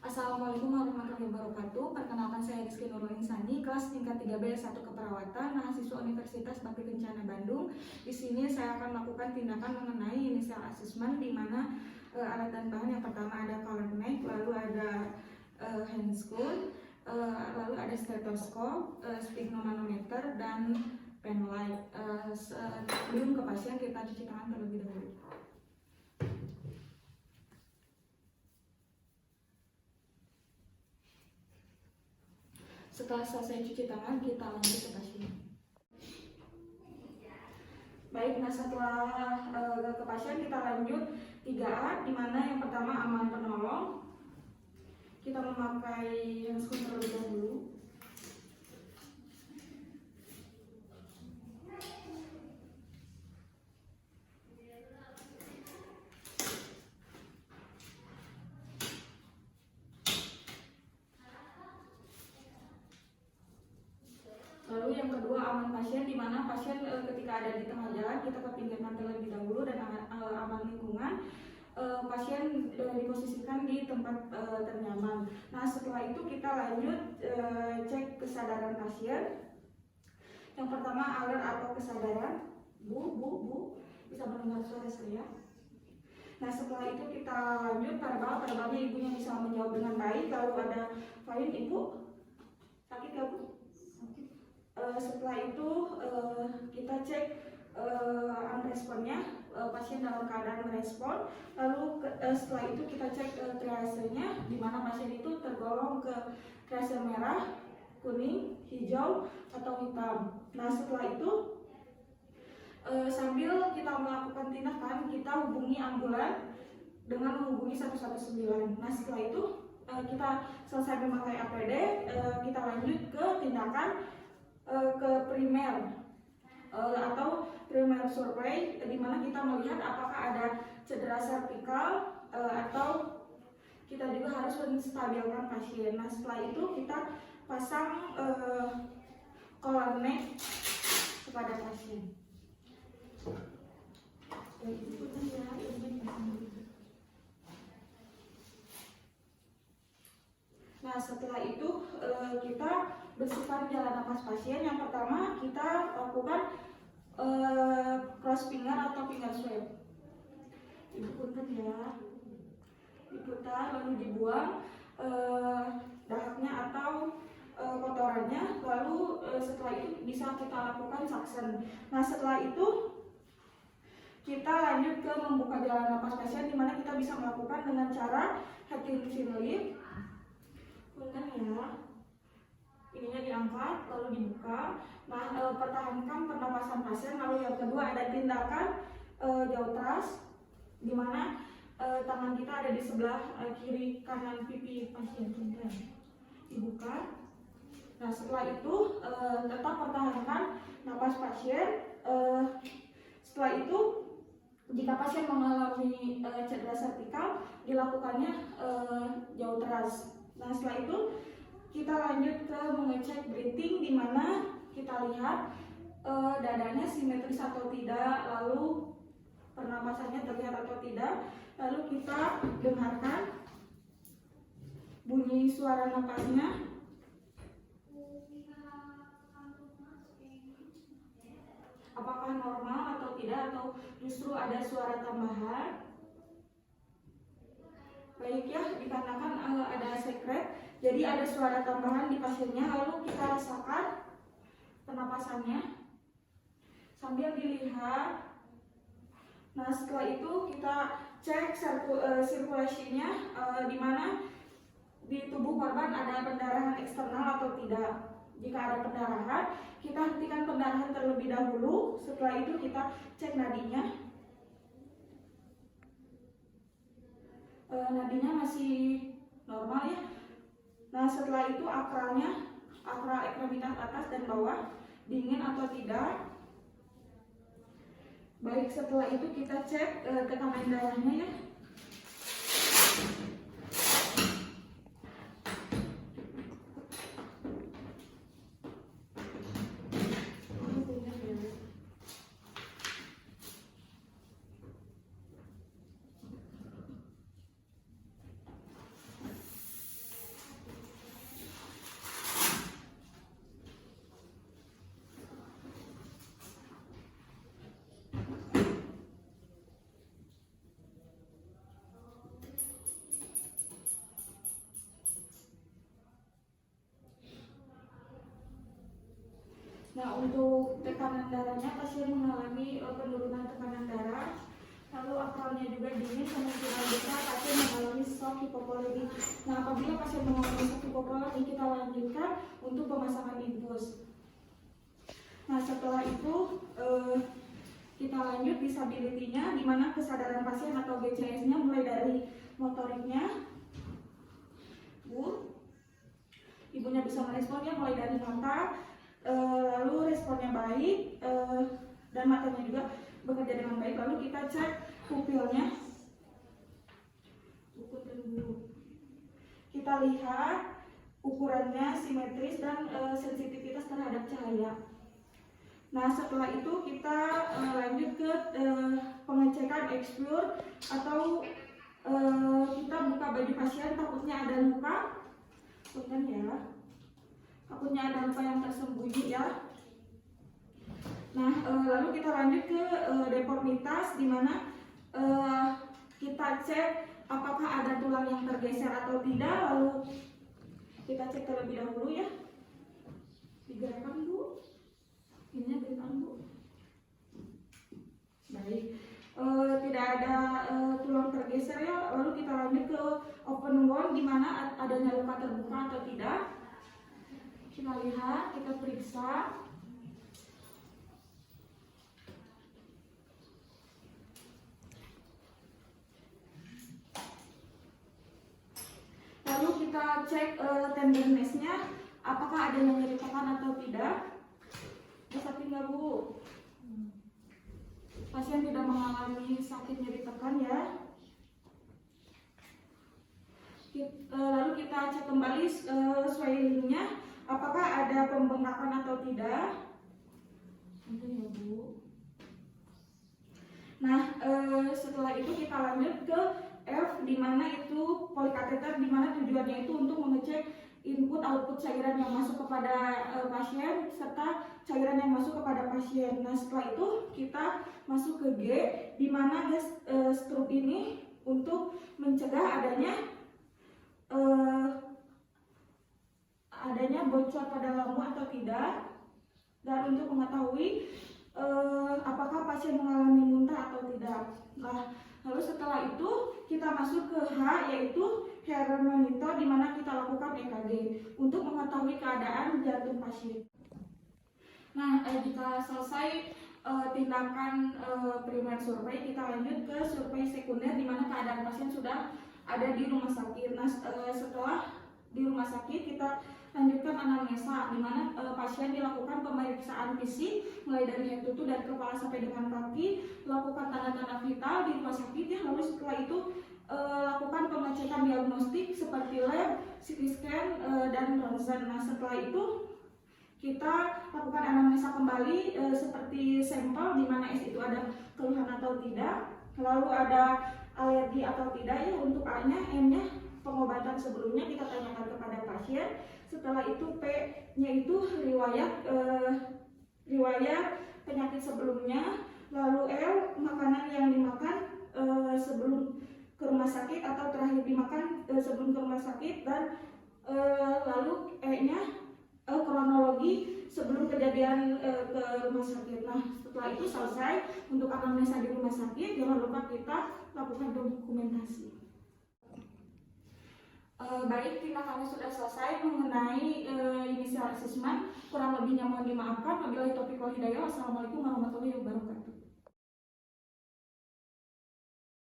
Assalamualaikum warahmatullahi wabarakatuh. Perkenalkan, saya Rizky Nurul Insani, kelas tingkat 3B S1 Keperawatan, mahasiswa Universitas Bakti Kencana Bandung. Di sini saya akan melakukan tindakan mengenai initial assessment, di mana alat dan bahan yang pertama ada color knife, lalu ada hand scope, lalu ada stetoskop, sphygmomanometer, dan pen light. Sebelum ke pasien, kita cuci tangan terlebih dahulu. Setelah selesai cuci tangan, kita lanjut ke pasien. Baik, nah setelah ke pasien kita lanjut 3A, di mana yang pertama aman penolong. Kita memakai handscope terlebih dahulu. Lalu yang kedua aman pasien, di mana pasien ketika ada di tengah jalan kita kepinggirkan terlebih dahulu, dan aman lingkungan. Pasien diposisikan di tempat ternyaman. Nah setelah itu kita lanjut cek kesadaran pasien. Yang pertama alert atau kesadaran, bu bisa mendengar suara saya. Nah setelah itu kita lanjut verbalnya ibunya bisa menjawab dengan baik. Lalu ada fine, ibu sakit gak bu? Setelah itu kita cek responnya, pasien dalam keadaan merespon. Lalu setelah itu kita cek triasenya, di mana pasien itu tergolong ke triase merah, kuning, hijau, atau hitam. Nah setelah itu sambil kita melakukan tindakan, kita hubungi ambulan dengan menghubungi 119. Nah setelah itu kita selesai memakai APD, kita lanjut ke tindakan ke primer atau primer survey, di mana kita melihat apakah ada cedera servikal atau kita juga harus menstabilkan pasien. Nah setelah itu kita pasang collar neck kepada pasien. Nah setelah itu kita bersihkan jalan napas pasien. Yang pertama kita lakukan cross finger atau finger swab. Ibu punten ya, diputar lalu dibuang dahaknya atau kotorannya. Lalu setelah itu bisa kita lakukan suction. Nah setelah itu kita lanjut ke membuka jalan napas pasien, di mana kita bisa melakukan dengan cara head chin lift. Punten ya, ininya diangkat lalu dibuka. Nah pertahankan pernapasan pasien. Lalu yang kedua ada tindakan jaw thrust, di mana tangan kita ada di sebelah kiri kanan pipi pasien. Dibuka. Nah setelah itu tetap pertahankan napas pasien. Setelah itu jika pasien mengalami cedera servikal, dilakukannya jaw thrust. Nah setelah itu kita lanjut ke mengecek breathing, di mana kita lihat dadanya simetris atau tidak, lalu pernapasannya terlihat atau tidak. Lalu kita dengarkan bunyi suara napasnya. Apakah normal atau tidak, atau justru ada suara tambahan. Baik ya, dikarenakan ada secret, jadi ada suara tambahan di pasiennya. Lalu kita rasakan pernapasannya sambil dilihat. Nah setelah itu kita cek sirkulasinya, di mana di tubuh korban ada pendarahan eksternal atau tidak. Jika ada pendarahan, kita hentikan pendarahan terlebih dahulu. Setelah itu kita cek nadinya. Nadinya masih normal ya. Nah setelah itu akra ekstremitas atas dan bawah dingin atau tidak. Baik, setelah itu kita cek tekanan darahnya ya. Nah, untuk tekanan darahnya, pasien mengalami penurunan tekanan darah, lalu akalnya juga dingin, kemungkinan besar pasien mengalami shock hipovolemik. Nah, apabila pasien mengalami shock hipovolemik, kita lanjutkan untuk pemasangan infus. Nah, setelah itu kita lanjut disability-nya, di mana kesadaran pasien atau BCS-nya mulai dari motoriknya, ibunya bisa meresponnya mulai dari mata, lalu responnya baik, dan matanya juga bekerja dengan baik. Lalu kita cek pupilnya, kita lihat ukurannya simetris dan sensitivitas terhadap cahaya. Nah, setelah itu kita lanjut ke pengecekan explore atau kita buka baju pasien, takutnya ada luka, bukan ya? Takutnya ada luka yang tersembunyi ya. Nah, lalu kita lanjut ke deformitas, di mana kita cek apakah ada tulang yang tergeser atau tidak. Lalu kita cek terlebih dahulu ya. Digerakkan Bu. Ini gerakkan Bu. Baik. Tidak ada tulang tergeser ya. Lalu kita lanjut ke open wound, di mana adanya luka terbuka atau tidak. Kita lihat, kita periksa. Lalu kita cek tenderness-nya, apakah ada yang nyeri tekan atau tidak. Sakit nggak Bu? Pasien tidak mengalami sakit nyeri tekan ya. Lalu kita cek kembali swelling-nya, apakah ada pembengkakan atau tidak. Mungkin ya Bu. Nah, setelah itu kita lanjut ke F, di mana itu polikateter, di mana tujuannya itu untuk mengecek input output cairan yang masuk kepada pasien serta cairan yang masuk kepada pasien. Nah, setelah itu kita masuk ke G, di mana struk ini untuk mencegah adanya bocor pada lambung atau tidak, dan untuk mengetahui apakah pasien mengalami muntah atau tidak. Nah, lalu setelah itu kita masuk ke H, yaitu heart monitor, di mana kita lakukan EKG untuk mengetahui keadaan jantung pasien. Nah, jika selesai tindakan primer survei, kita lanjut ke survei sekunder, di mana keadaan pasien sudah ada di rumah sakit. Nah, setelah di rumah sakit kita lanjutkan anamnesa, di mana pasien dilakukan pemeriksaan fisik mulai dari head to toe dari kepala sampai dengan kaki, lakukan tanda-tanda vital di rumah sakit ya. Lalu setelah itu lakukan pengecekan diagnostik seperti lab, CT scan, dan ronsen. Nah, setelah itu kita lakukan anamnesa kembali seperti sampel, di mana S itu ada keluhan atau tidak, lalu ada alergi atau tidak ya. Untuk A-nya, M-nya pengobatan sebelumnya kita tanyakan kepada pasien. Setelah itu P-nya itu riwayat penyakit sebelumnya, lalu L makanan yang dimakan sebelum ke rumah sakit atau terakhir dimakan sebelum ke rumah sakit, dan lalu E-nya kronologi sebelum kejadian ke rumah sakit. Nah, setelah itu selesai untuk anamnesa di rumah sakit, jangan lupa kita lakukan dokumentasi. Baik, tindakannya sudah selesai mengenai initial assessment. Kurang lebihnya mohon dimaafkan. Wabillahi taufiq wal hidayah. Wassalamualaikum warahmatullahi wabarakatuh.